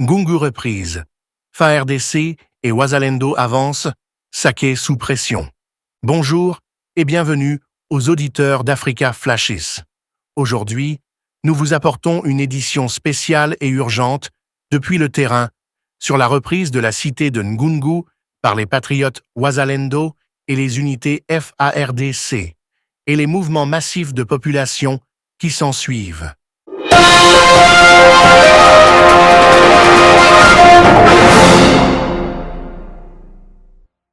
Ngungu reprise. FARDC et Wazalendo avancent, Saké sous pression. Bonjour et bienvenue aux auditeurs d'Africa Flashes. Aujourd'hui, nous vous apportons une édition spéciale et urgente depuis le terrain sur la reprise de la cité de Ngungu par les patriotes Wazalendo et les unités FARDC et les mouvements massifs de population qui s'ensuivent.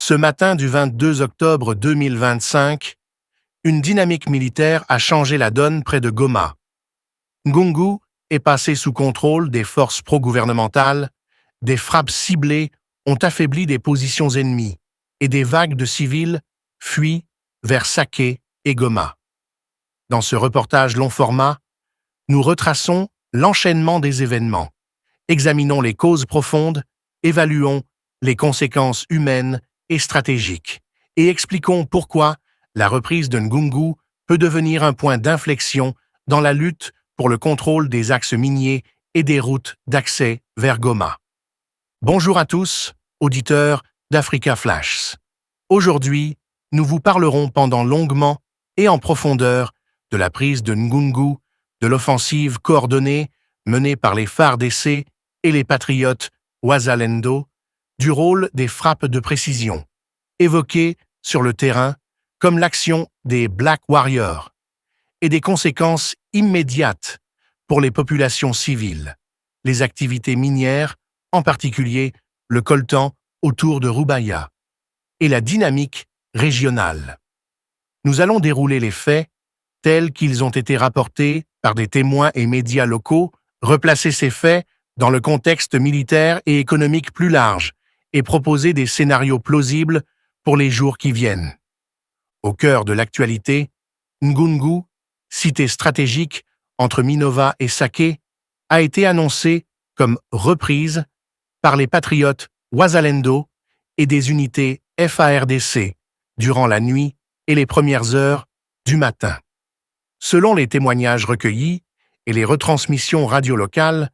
Ce matin du 22 octobre 2025, une dynamique militaire a changé la donne près de Goma. Ngungu est passé sous contrôle des forces pro-gouvernementales, des frappes ciblées ont affaibli des positions ennemies et des vagues de civils fuient vers Saké et Goma. Dans ce reportage long format, nous retraçons l'enchaînement des événements, examinons les causes profondes, évaluons les conséquences humaines et stratégiques, et expliquons pourquoi la reprise de Ngungu peut devenir un point d'inflexion dans la lutte pour le contrôle des axes miniers et des routes d'accès vers Goma. Bonjour à tous, auditeurs d'Africa Flash. Aujourd'hui, nous vous parlerons pendant longuement et en profondeur de la prise de Ngungu, de l'offensive coordonnée menée par les FARDC et les patriotes Wazalendo, du rôle des frappes de précision, évoquées sur le terrain comme l'action des Black Warriors, et des conséquences immédiates pour les populations civiles, les activités minières, en particulier le coltan autour de Rubaya, et la dynamique régionale. Nous allons dérouler les faits tels qu'ils ont été rapportés par des témoins et médias locaux, replacer ces faits dans le contexte militaire et économique plus large et proposer des scénarios plausibles pour les jours qui viennent. Au cœur de l'actualité, Ngungu, cité stratégique entre Minova et Saké, a été annoncée comme reprise par les patriotes Wazalendo et des unités FARDC durant la nuit et les premières heures du matin. Selon les témoignages recueillis et les retransmissions radio locales,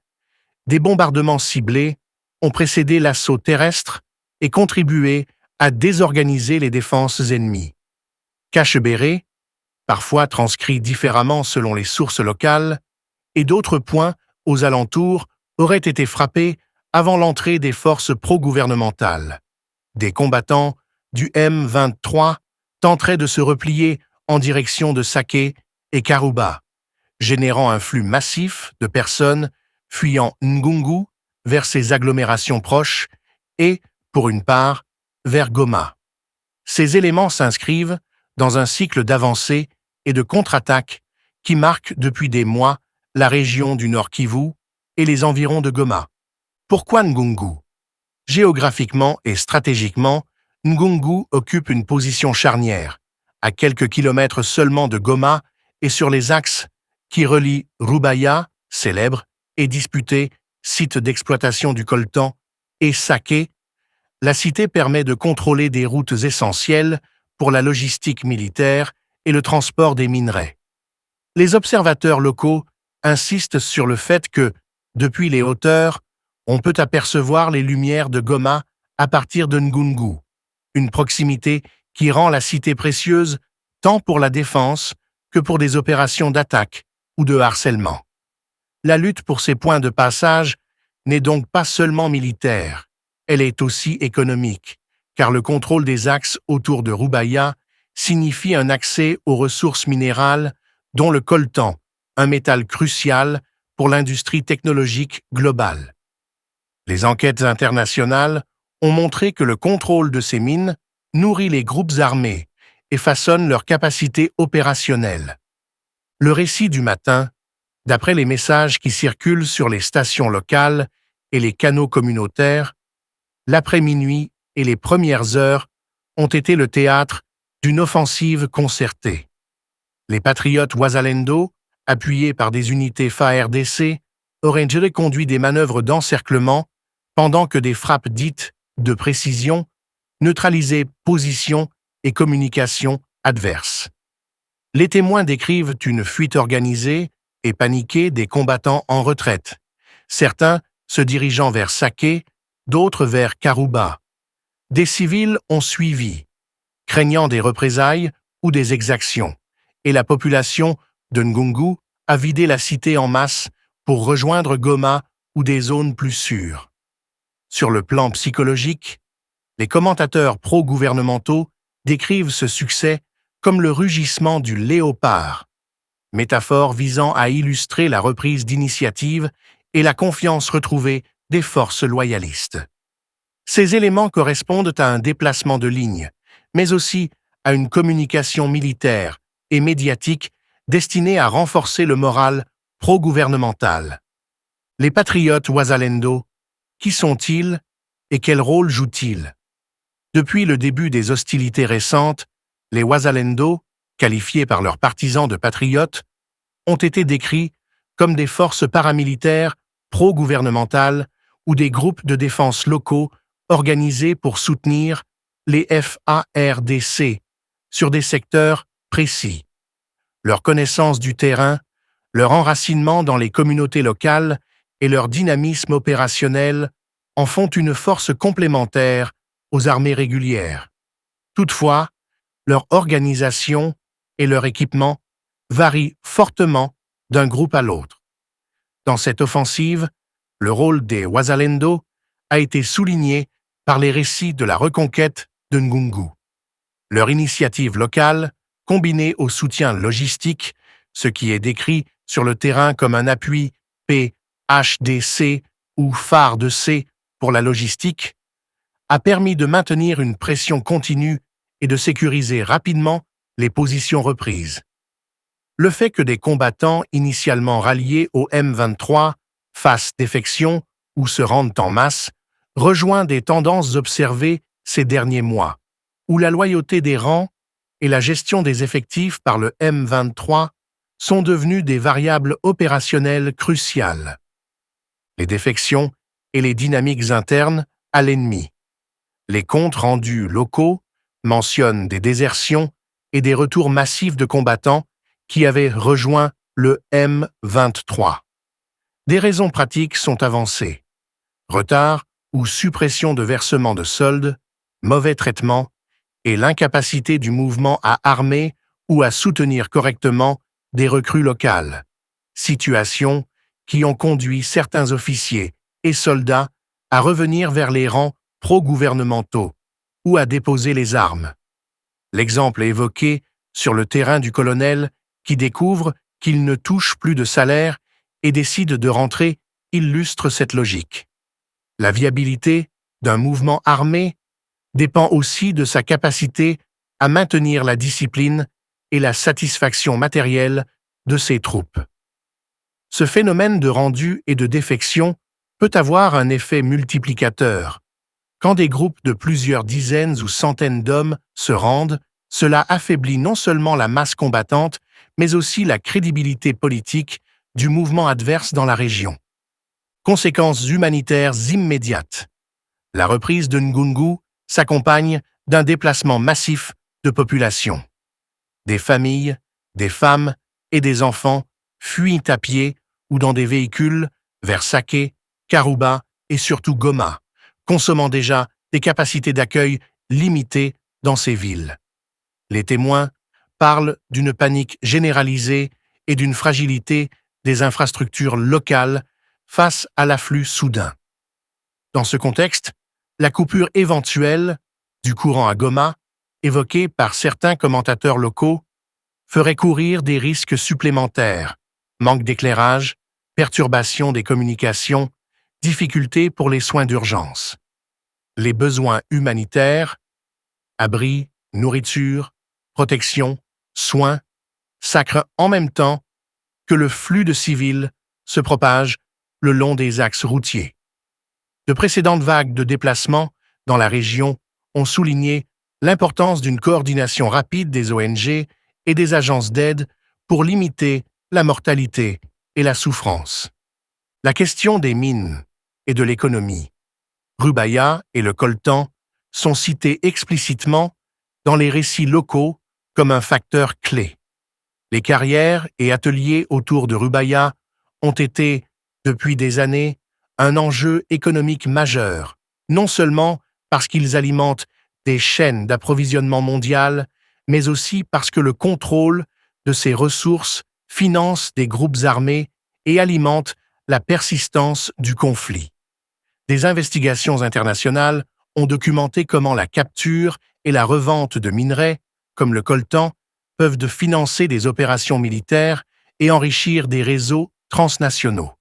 des bombardements ciblés ont précédé l'assaut terrestre et contribué à désorganiser les défenses ennemies. Cachebéré, parfois transcrit différemment selon les sources locales, et d'autres points aux alentours auraient été frappés avant l'entrée des forces pro-gouvernementales. Des combattants du M23 tenteraient de se replier en direction de Saké et Karuba, générant un flux massif de personnes fuyant Ngungu vers ses agglomérations proches et, pour une part, vers Goma. Ces éléments s'inscrivent dans un cycle d'avancées et de contre-attaques qui marque depuis des mois la région du Nord Kivu et les environs de Goma. Pourquoi Ngungu? Géographiquement et stratégiquement, Ngungu occupe une position charnière, à quelques kilomètres seulement de Goma et sur les axes qui relient Rubaya, célèbre et disputé site d'exploitation du coltan, et Saké. La cité permet de contrôler des routes essentielles pour la logistique militaire et le transport des minerais. Les observateurs locaux insistent sur le fait que, depuis les hauteurs, on peut apercevoir les lumières de Goma à partir de Ngungu, une proximité qui rend la cité précieuse tant pour la défense que pour des opérations d'attaque ou de harcèlement. La lutte pour ces points de passage n'est donc pas seulement militaire, elle est aussi économique, car le contrôle des axes autour de Rubaya signifie un accès aux ressources minérales, dont le coltan, un métal crucial pour l'industrie technologique globale. Les enquêtes internationales ont montré que le contrôle de ces mines nourrit les groupes armés et façonne leur capacité opérationnelle. Le récit du matin, d'après les messages qui circulent sur les stations locales et les canaux communautaires, l'après-minuit et les premières heures ont été le théâtre d'une offensive concertée. Les patriotes Wazalendo, appuyés par des unités FARDC, auraient conduit des manœuvres d'encerclement pendant que des frappes dites de précision neutralisaient positions et communications adverses. Les témoins décrivent une fuite organisée et paniquée des combattants en retraite, certains se dirigeant vers Sake, d'autres vers Karuba. Des civils ont suivi, craignant des représailles ou des exactions, et la population de Ngungu a vidé la cité en masse pour rejoindre Goma ou des zones plus sûres. Sur le plan psychologique, les commentateurs pro-gouvernementaux décrivent ce succès comme le rugissement du léopard, métaphore visant à illustrer la reprise d'initiative et la confiance retrouvée des forces loyalistes. Ces éléments correspondent à un déplacement de ligne, mais aussi à une communication militaire et médiatique destinée à renforcer le moral pro-gouvernemental. Les patriotes Wazalendo, qui sont-ils et quel rôle jouent-ils? Depuis le début des hostilités récentes, les Wazalendo, qualifiés par leurs partisans de patriotes, ont été décrits comme des forces paramilitaires pro-gouvernementales ou des groupes de défense locaux organisés pour soutenir les FARDC sur des secteurs précis. Leur connaissance du terrain, leur enracinement dans les communautés locales et leur dynamisme opérationnel en font une force complémentaire aux armées régulières. Toutefois, leur organisation et leur équipement varient fortement d'un groupe à l'autre. Dans cette offensive, le rôle des Wazalendo a été souligné par les récits de la reconquête de Ngungu. Leur initiative locale, combinée au soutien logistique, ce qui est décrit sur le terrain comme un appui PHDC ou phare de C pour la logistique, a permis de maintenir une pression continue et de sécuriser rapidement les positions reprises. Le fait que des combattants initialement ralliés au M23 fassent défection ou se rendent en masse rejoint des tendances observées ces derniers mois, où la loyauté des rangs et la gestion des effectifs par le M23 sont devenus des variables opérationnelles cruciales. Les défections et les dynamiques internes à l'ennemi. Les comptes rendus locaux mentionnent des désertions et des retours massifs de combattants qui avaient rejoint le M23. Des raisons pratiques sont avancées. Retard ou suppression de versement de soldes, mauvais traitement et l'incapacité du mouvement à armer ou à soutenir correctement des recrues locales. Situations qui ont conduit certains officiers et soldats à revenir vers les rangs pro-gouvernementaux ou à déposer les armes. L'exemple évoqué sur le terrain du colonel qui découvre qu'il ne touche plus de salaire et décide de rentrer illustre cette logique. La viabilité d'un mouvement armé dépend aussi de sa capacité à maintenir la discipline et la satisfaction matérielle de ses troupes. Ce phénomène de rendu et de défection peut avoir un effet multiplicateur. Quand des groupes de plusieurs dizaines ou centaines d'hommes se rendent, cela affaiblit non seulement la masse combattante, mais aussi la crédibilité politique du mouvement adverse dans la région. Conséquences humanitaires immédiates. La reprise de Ngungu s'accompagne d'un déplacement massif de population. Des familles, des femmes et des enfants fuient à pied ou dans des véhicules vers Sake, Karuba et surtout Goma, consommant déjà des capacités d'accueil limitées dans ces villes. Les témoins parlent d'une panique généralisée et d'une fragilité des infrastructures locales face à l'afflux soudain. Dans ce contexte, la coupure éventuelle du courant à Goma, évoquée par certains commentateurs locaux, ferait courir des risques supplémentaires, manque d'éclairage, perturbation des communications, difficultés pour les soins d'urgence. Les besoins humanitaires, abris, nourriture, protection, soins, sacrent en même temps que le flux de civils se propage le long des axes routiers. De précédentes vagues de déplacements dans la région ont souligné l'importance d'une coordination rapide des ONG et des agences d'aide pour limiter la mortalité et la souffrance. La question des mines et de l'économie. Rubaya et le coltan sont cités explicitement dans les récits locaux comme un facteur clé. Les carrières et ateliers autour de Rubaya ont été, depuis des années, un enjeu économique majeur, non seulement parce qu'ils alimentent des chaînes d'approvisionnement mondiales, mais aussi parce que le contrôle de ces ressources finance des groupes armés et alimente la persistance du conflit. Des investigations internationales ont documenté comment la capture et la revente de minerais, comme le coltan, peuvent financer des opérations militaires et enrichir des réseaux transnationaux.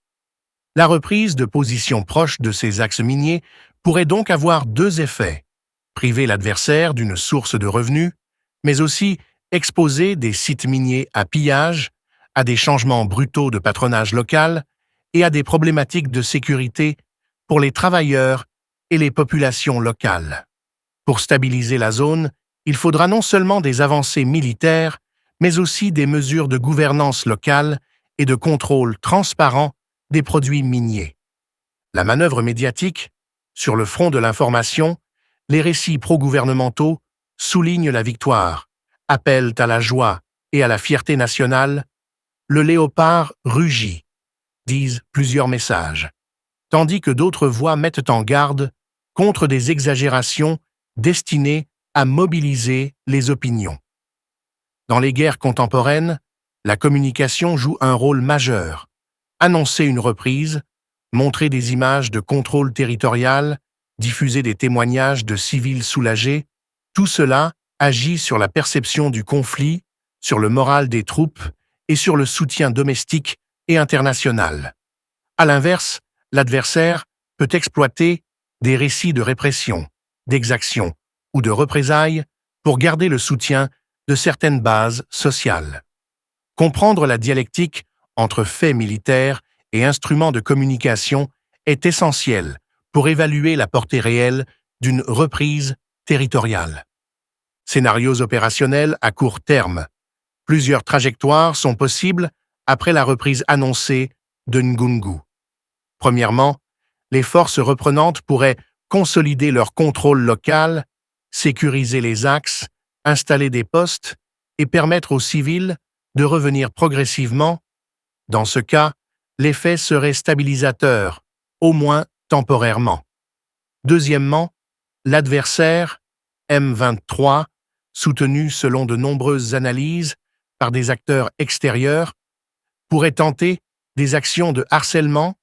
La reprise de positions proches de ces axes miniers pourrait donc avoir deux effets: priver l'adversaire d'une source de revenus, mais aussi exposer des sites miniers à pillage, à des changements brutaux de patronage local et à des problématiques de sécurité pour les travailleurs et les populations locales. Pour stabiliser la zone, il faudra non seulement des avancées militaires, mais aussi des mesures de gouvernance locale et de contrôle transparent des produits miniers. La manœuvre médiatique, sur le front de l'information, les récits pro-gouvernementaux soulignent la victoire, appellent à la joie et à la fierté nationale. Le léopard rugit, disent plusieurs messages, tandis que d'autres voix mettent en garde contre des exagérations destinées à mobiliser les opinions. Dans les guerres contemporaines, la communication joue un rôle majeur. Annoncer une reprise, montrer des images de contrôle territorial, diffuser des témoignages de civils soulagés, tout cela agit sur la perception du conflit, sur le moral des troupes et sur le soutien domestique et international. À l'inverse, l'adversaire peut exploiter des récits de répression, d'exaction ou de représailles pour garder le soutien de certaines bases sociales. Comprendre la dialectique entre faits militaires et instruments de communication est essentiel pour évaluer la portée réelle d'une reprise territoriale. Scénarios opérationnels à court terme. Plusieurs trajectoires sont possibles après la reprise annoncée de Ngungu. Premièrement, les forces reprenantes pourraient consolider leur contrôle local, sécuriser les axes, installer des postes et permettre aux civils de revenir progressivement. Dans ce cas, l'effet serait stabilisateur, au moins temporairement. Deuxièmement, l'adversaire, M23, soutenu selon de nombreuses analyses par des acteurs extérieurs, pourrait tenter des actions de harcèlement,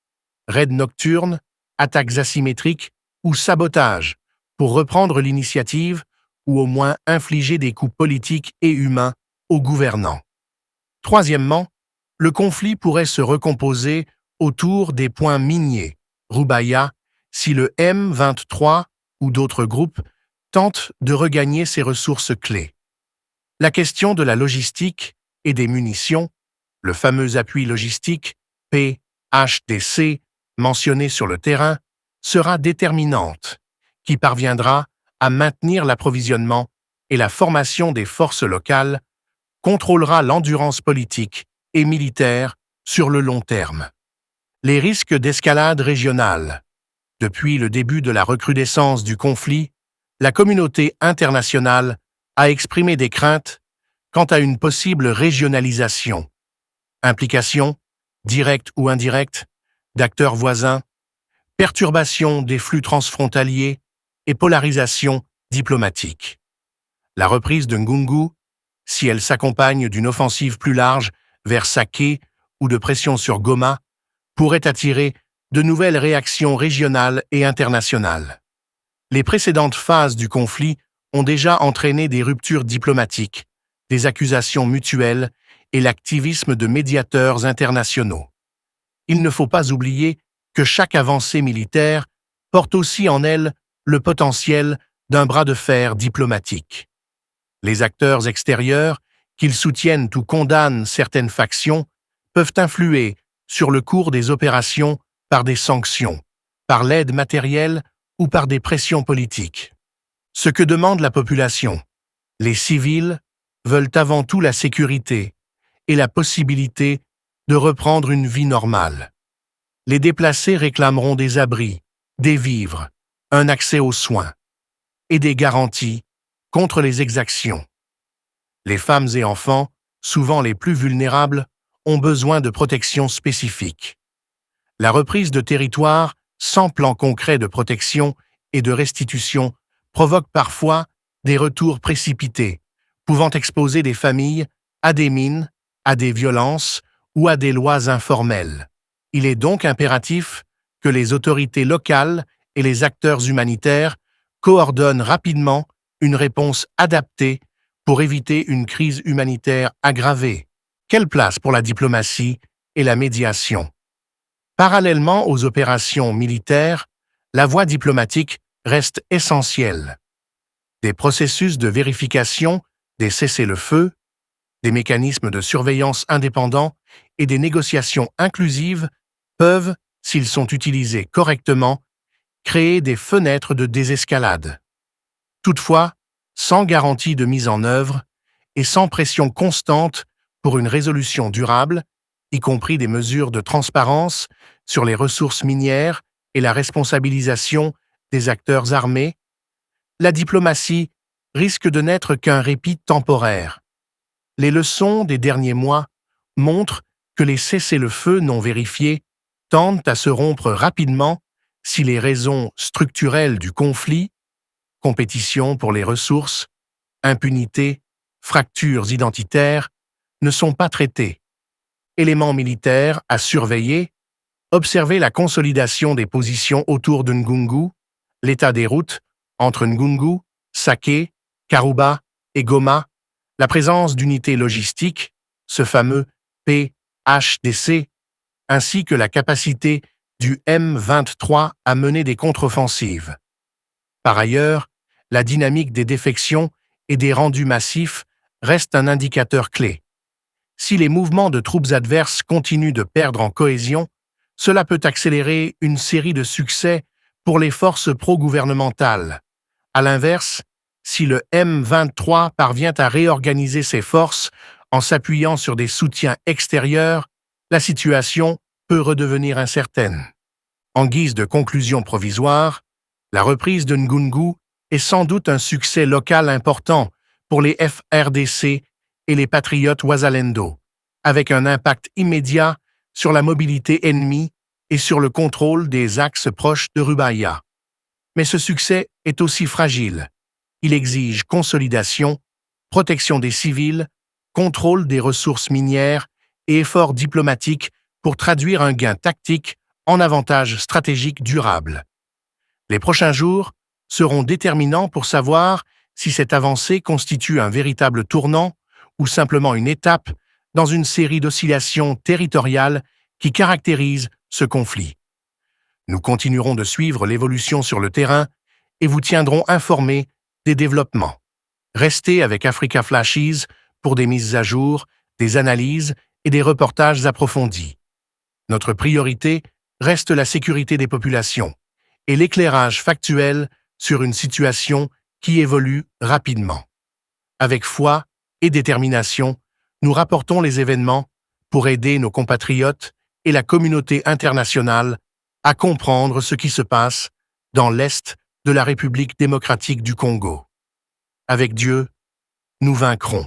raids nocturnes, attaques asymétriques ou sabotage pour reprendre l'initiative ou au moins infliger des coups politiques et humains aux gouvernants. Troisièmement, le conflit pourrait se recomposer autour des points miniers, Roubaïa, si le M23 ou d'autres groupes tentent de regagner ces ressources clés. La question de la logistique et des munitions, le fameux appui logistique, PHTC, mentionné sur le terrain, sera déterminante, qui parviendra à maintenir l'approvisionnement et la formation des forces locales, contrôlera l'endurance politique et militaire sur le long terme. Les risques d'escalade régionale. Depuis le début de la recrudescence du conflit, la communauté internationale a exprimé des craintes quant à une possible régionalisation. Implication, directe ou indirecte, d'acteurs voisins, perturbation des flux transfrontaliers et polarisation diplomatique. La reprise de Ngungu, si elle s'accompagne d'une offensive plus large vers Saké ou de pression sur Goma, pourrait attirer de nouvelles réactions régionales et internationales. Les précédentes phases du conflit ont déjà entraîné des ruptures diplomatiques, des accusations mutuelles et l'activisme de médiateurs internationaux. Il ne faut pas oublier que chaque avancée militaire porte aussi en elle le potentiel d'un bras de fer diplomatique. Les acteurs extérieurs, qu'ils soutiennent ou condamnent certaines factions, peuvent influer sur le cours des opérations par des sanctions, par l'aide matérielle ou par des pressions politiques. Ce que demande la population, les civils, veulent avant tout la sécurité et la possibilité de reprendre une vie normale. Les déplacés réclameront des abris, des vivres, un accès aux soins et des garanties contre les exactions. Les femmes et enfants, souvent les plus vulnérables, ont besoin de protection spécifique. La reprise de territoire sans plan concret de protection et de restitution, provoque parfois des retours précipités, pouvant exposer des familles à des mines, à des violences ou à des lois informelles. Il est donc impératif que les autorités locales et les acteurs humanitaires coordonnent rapidement une réponse adaptée pour éviter une crise humanitaire aggravée. Quelle place pour la diplomatie et la médiation? Parallèlement aux opérations militaires, la voie diplomatique reste essentielle. Des processus de vérification des cessez-le-feu, des mécanismes de surveillance indépendants et des négociations inclusives peuvent, s'ils sont utilisés correctement, créer des fenêtres de désescalade. Toutefois, sans garantie de mise en œuvre et sans pression constante pour une résolution durable, y compris des mesures de transparence sur les ressources minières et la responsabilisation des acteurs armés, la diplomatie risque de n'être qu'un répit temporaire. Les leçons des derniers mois montrent que les cessez-le-feu non vérifiés tendent à se rompre rapidement si les raisons structurelles du conflit, compétition pour les ressources, impunité, fractures identitaires, ne sont pas traitées. Éléments militaires à surveiller, observer la consolidation des positions autour de Ngungu, l'état des routes entre Ngungu, Sake, Karuba et Goma, la présence d'unités logistiques, ce fameux PHDC, ainsi que la capacité du M23 à mener des contre-offensives. Par ailleurs, la dynamique des défections et des rendus massifs reste un indicateur clé. Si les mouvements de troupes adverses continuent de perdre en cohésion, cela peut accélérer une série de succès pour les forces pro-gouvernementales. À l'inverse, si le M23 parvient à réorganiser ses forces en s'appuyant sur des soutiens extérieurs, la situation peut redevenir incertaine. En guise de conclusion provisoire, la reprise de Ngungu est sans doute un succès local important pour les FRDC et les patriotes Wazalendo, avec un impact immédiat sur la mobilité ennemie et sur le contrôle des axes proches de Rubaya. Mais ce succès est aussi fragile. Il exige consolidation, protection des civils, contrôle des ressources minières et efforts diplomatiques pour traduire un gain tactique en avantage stratégique durable. Les prochains jours seront déterminants pour savoir si cette avancée constitue un véritable tournant ou simplement une étape dans une série d'oscillations territoriales qui caractérisent ce conflit. Nous continuerons de suivre l'évolution sur le terrain et vous tiendrons informés des développements. Restez avec Africa Flashes pour des mises à jour, des analyses et des reportages approfondis. Notre priorité reste la sécurité des populations et l'éclairage factuel sur une situation qui évolue rapidement. Avec foi et détermination, nous rapportons les événements pour aider nos compatriotes et la communauté internationale à comprendre ce qui se passe dans l'Est de la République démocratique du Congo. Avec Dieu, nous vaincrons.